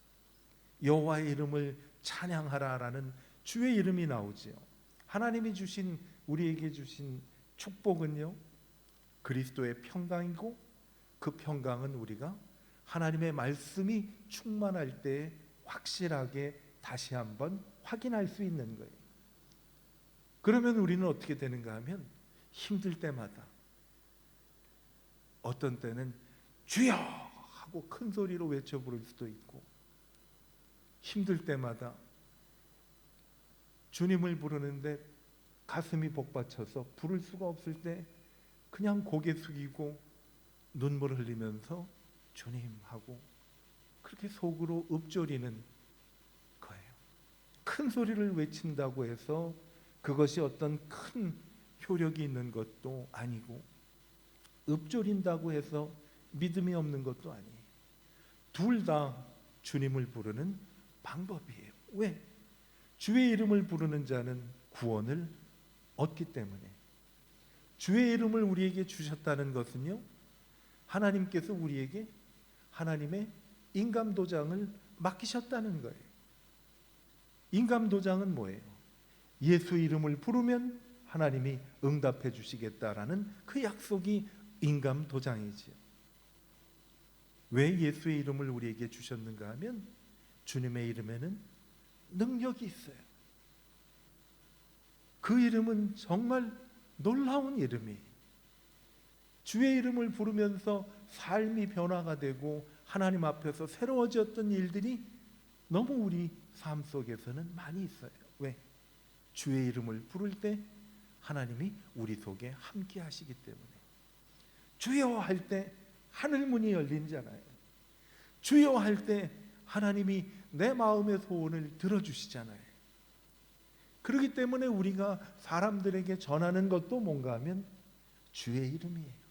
여호와의 이름을 찬양하라라는 주의 이름이 나오지요. 하나님이 주신, 우리에게 주신 축복은요, 그리스도의 평강이고 그 평강은 우리가 하나님의 말씀이 충만할 때 확실하게 다시 한번 확인할 수 있는 거예요. 그러면 우리는 어떻게 되는가 하면 힘들 때마다, 어떤 때는 주여 하고 큰 소리로 외쳐 부를 수도 있고, 힘들 때마다 주님을 부르는데 가슴이 복받쳐서 부를 수가 없을 때 그냥 고개 숙이고 눈물을 흘리면서 주님 하고 그렇게 속으로 읊조리는 거예요. 큰 소리를 외친다고 해서 그것이 어떤 큰 효력이 있는 것도 아니고, 읊조린다고 해서 믿음이 없는 것도 아니에요. 둘 다 주님을 부르는 방법이에요. 왜? 주의 이름을 부르는 자는 구원을 얻기 때문에. 주의 이름을 우리에게 주셨다는 것은요, 하나님께서 우리에게 하나님의 인감도장을 맡기셨다는 거예요. 인감도장은 뭐예요? 예수 이름을 부르면 하나님이 응답해 주시겠다라는 그 약속이 인감도장이지요. 왜 예수의 이름을 우리에게 주셨는가 하면 주님의 이름에는 능력이 있어요. 그 이름은 정말 놀라운 이름이에요. 주의 이름을 부르면서 삶이 변화가 되고 하나님 앞에서 새로워졌던 일들이 너무 우리 삶 속에서는 많이 있어요. 왜? 주의 이름을 부를 때 하나님이 우리 속에 함께 하시기 때문에. 주여 할 때 하늘 문이 열리잖아요. 주여 할 때 하나님이 내 마음의 소원을 들어주시잖아요. 그렇기 때문에 우리가 사람들에게 전하는 것도 뭔가 하면 주의 이름이에요.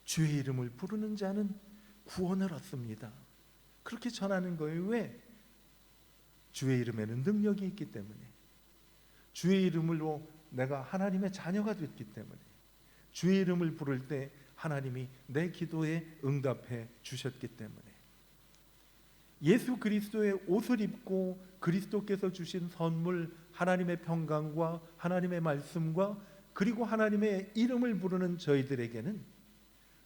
주의 이름을 부르는 자는 구원을 얻습니다. 그렇게 전하는 거예요. 왜? 주의 이름에는 능력이 있기 때문에, 주의 이름으로 내가 하나님의 자녀가 됐기 때문에, 주의 이름을 부를 때 하나님이 내 기도에 응답해 주셨기 때문에, 예수 그리스도의 옷을 입고 그리스도께서 주신 선물, 하나님의 평강과 하나님의 말씀과 그리고 하나님의 이름을 부르는 저희들에게는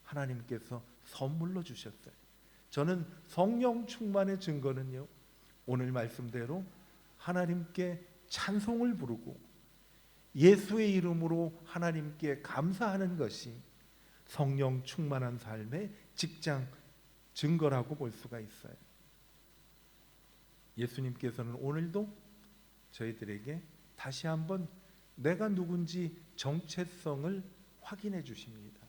하나님께서 선물로 주셨어요. 저는 성령 충만의 증거는요, 오늘 말씀대로 하나님께 찬송을 부르고 예수의 이름으로 하나님께 감사하는 것이 성령 충만한 삶의 직장 증거라고 볼 수가 있어요. 예수님께서는 오늘도 저희들에게 다시 한번 내가 누군지 정체성을 확인해 주십니다.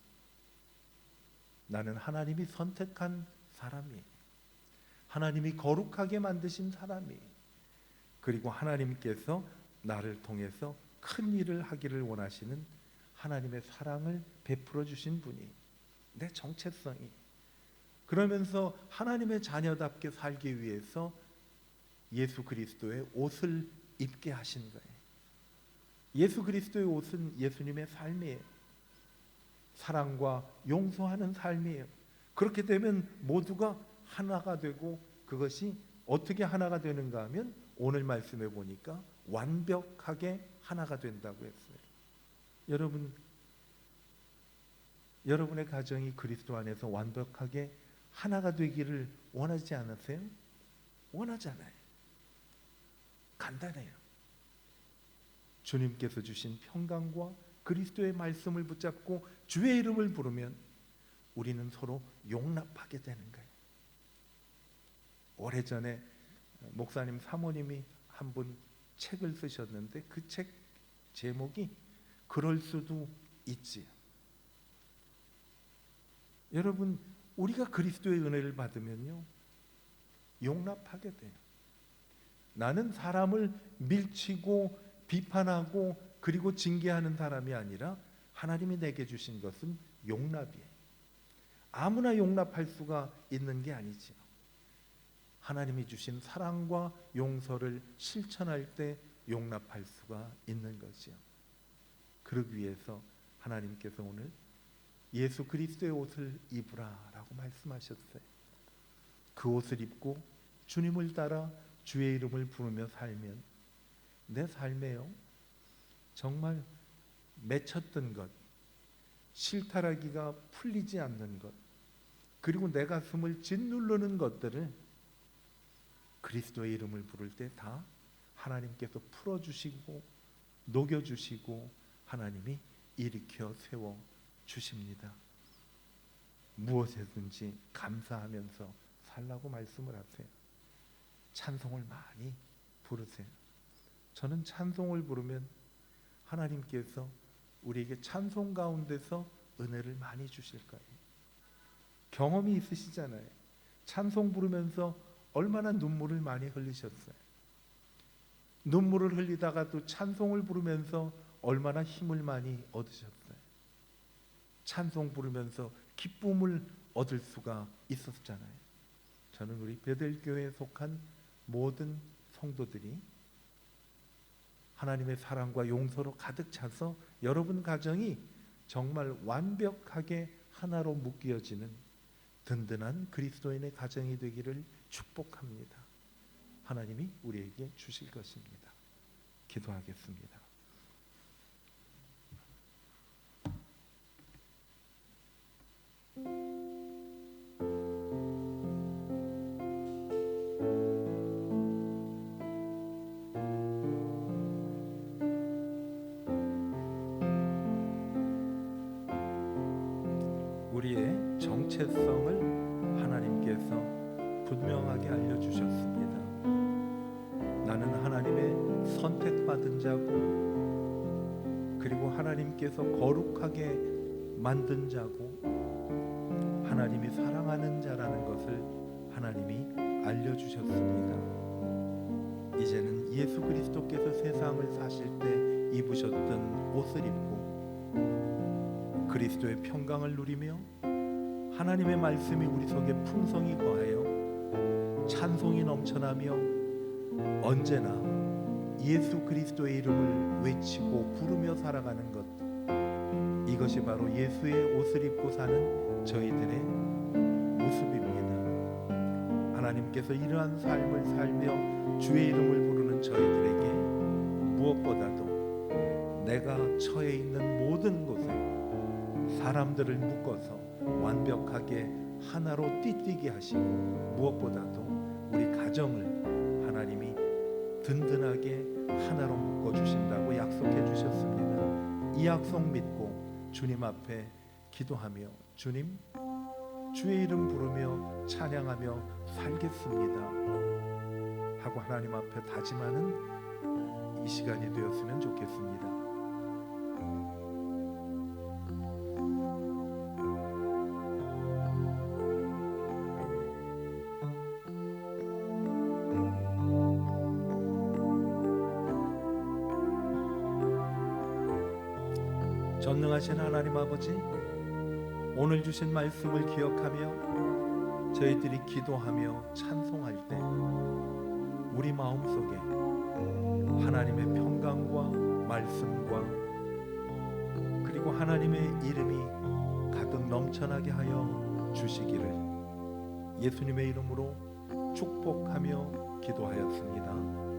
나는 하나님이 선택한 사람이, 하나님이 거룩하게 만드신 사람이, 그리고 하나님께서 나를 통해서 큰 일을 하기를 원하시는 하나님의 사랑을 베풀어 주신 분이 내 정체성이, 그러면서 하나님의 자녀답게 살기 위해서 예수 그리스도의 옷을 입게 하신 거예요. 예수 그리스도의 옷은 예수님의 삶이에요. 사랑과 용서하는 삶이에요. 그렇게 되면 모두가 하나가 되고, 그것이 어떻게 하나가 되는가 하면 오늘 말씀해 보니까 완벽하게 하나가 된다고 했어요. 여러분의 가정이 그리스도 안에서 완벽하게 하나가 되기를 원하지 않으세요? 원하잖아요. 간단해요. 주님께서 주신 평강과 그리스도의 말씀을 붙잡고 주의 이름을 부르면 우리는 서로 용납하게 되는 거예요. 오래전에 목사님 사모님이 한 분 책을 쓰셨는데 그 책 제목이 그럴 수도 있지. 여러분, 우리가 그리스도의 은혜를 받으면요, 용납하게 돼요. 나는 사람을 밀치고 비판하고 그리고 징계하는 사람이 아니라 하나님이 내게 주신 것은 용납이에요. 아무나 용납할 수가 있는 게 아니지요. 하나님이 주신 사랑과 용서를 실천할 때 용납할 수가 있는 거지요. 그러기 위해서 하나님께서 오늘 예수 그리스도의 옷을 입으라라고 말씀하셨어요. 그 옷을 입고 주님을 따라 주의 이름을 부르며 살면 내 삶에요, 정말 맺혔던 것, 실타라기가 풀리지 않는 것, 그리고 내 가슴을 짓누르는 것들을 그리스도의 이름을 부를 때 다 하나님께서 풀어주시고 녹여주시고 하나님이 일으켜 세워 주십니다. 무엇에든지 감사하면서 살라고 말씀을 하세요. 찬송을 많이 부르세요. 저는 찬송을 부르면 하나님께서 우리에게 찬송 가운데서 은혜를 많이 주실 거예요. 경험이 있으시잖아요. 찬송 부르면서 얼마나 눈물을 많이 흘리셨어요. 눈물을 흘리다가 또 찬송을 부르면서 얼마나 힘을 많이 얻으셨어요. 찬송 부르면서 기쁨을 얻을 수가 있었잖아요. 저는 우리 베델교회에 속한 모든 성도들이 하나님의 사랑과 용서로 가득 차서 여러분 가정이 정말 완벽하게 하나로 묶여지는 든든한 그리스도인의 가정이 되기를 축복합니다. 하나님이 우리에게 주실 것입니다. 기도하겠습니다. 우리의 정체성을 하나님께서 분명하게 알려주셨습니다. 나는 하나님의 선택받은 자고, 그리고 하나님께서 거룩하게 만든 자고, 하나님이 사랑하는 자라는 것을 하나님이 알려주셨습니다. 이제는 예수 그리스도께서 세상을 사실 때 입으셨던 옷을 입고 그리스도의 평강을 누리며 하나님의 말씀이 우리 속에 풍성히 거하여 찬송이 넘쳐나며 언제나 예수 그리스도의 이름을 외치고 부르며 살아가는 것, 이것이 바로 예수의 옷을 입고 사는 저희들의 모습입니다. 하나님께서 이러한 삶을 살며 주의 이름을 부르는 저희들에게 무엇보다도 내가 처해 있는 모든 곳에 사람들을 묶어서 완벽하게 하나로 띠뛰게 하시고 무엇보다도 우리 가정을 하나님이 든든하게 하나로 묶어주신다고 약속해 주셨습니다. 이 약속 믿고 주님 앞에 기도하며 주님, 주의 이름 부르며 찬양하며 살겠습니다 하고 하나님 앞에 다짐하는 이 시간이 되었으면 좋겠습니다. 전능하신 하나님 아버지, 오늘 주신 말씀을 기억하며 저희들이 기도하며 찬송할 때 우리 마음속에 하나님의 평강과 말씀과 그리고 하나님의 이름이 가득 넘쳐나게 하여 주시기를 예수님의 이름으로 축복하며 기도하였습니다.